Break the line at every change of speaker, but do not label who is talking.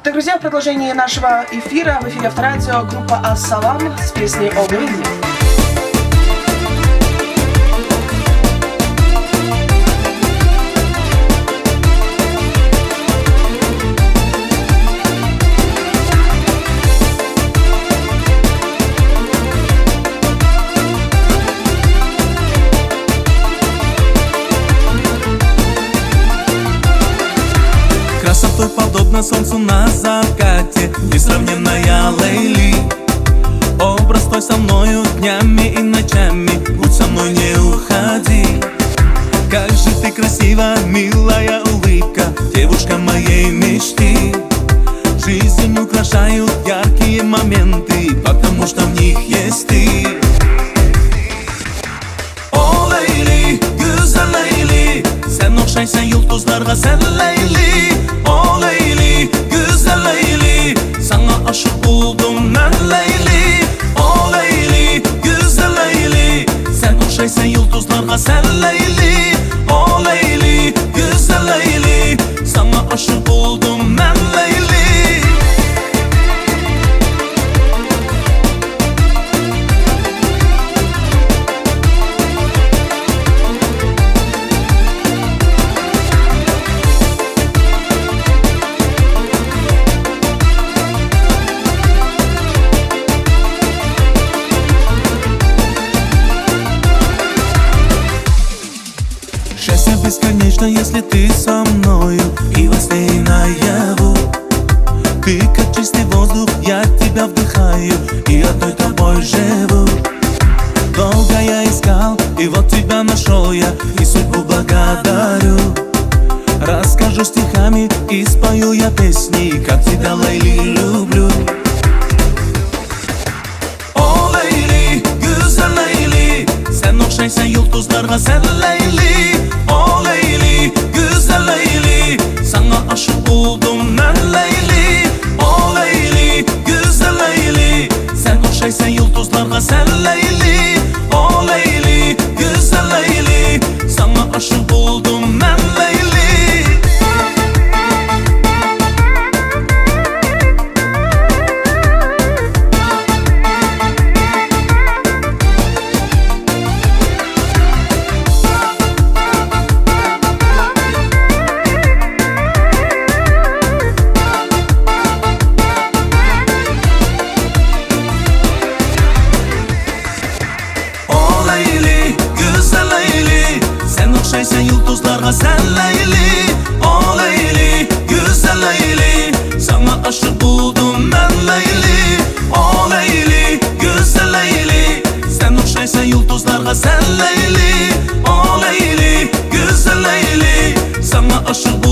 Так, друзья, в продолжении нашего эфира в эфире Авторадио группа Ас-Салам с песней «О Лейли».
Красотой подобно солнцу на закате, несравненная Лейли. Образ твой со мною днями и ночами, будь со мной, не уходи. Как же ты красива, милая улыбка, девушка моей мечты. Жизнь украшают яркие моменты, потому что в них есть ты. О Лейли, güzel Leyli, sen okşaysan yıldızlarga sen Leyli. O Leyli, güzel Leyli, sana aşık oldum ben Leyli. O Leyli, güzel Leyli, sen okşaysan yıldızlarga sen Leyli. O Leyli, güzel Leyli, sana aşık oldum ben Leyli. Счастье бесконечно, если ты со мною и во сне и наяву. Ты как чистый воздух, я тебя вдыхаю и одной тобой живу. Долго я искал, и вот тебя нашел я, и судьбу благодарю. Расскажу стихами и спою я песни, как тебя, Лейли, люблю. О Leyli, güzel Leyli, sen okşaysan yıldızlarga sen Leyli. O Leyli, güzel Leyli, sana aşık oldum ben Leyli. O Leyli, güzel Leyli, sen okşaysan yıldızlarga sen Leyli. O Leyli, güzel Leyli, sana aşık oldum ben Leyli. O Leyli, güzel Leyli, sen okşaysan yıldızlarga sen Leyli. O Leyli, güzel Leyli, sana aşık oldum ben Leyli. O Leyli, güzel Leyli, sen okşaysan yıldızlarga sen Leyli. O Leyli, güzel Leyli, sana aşık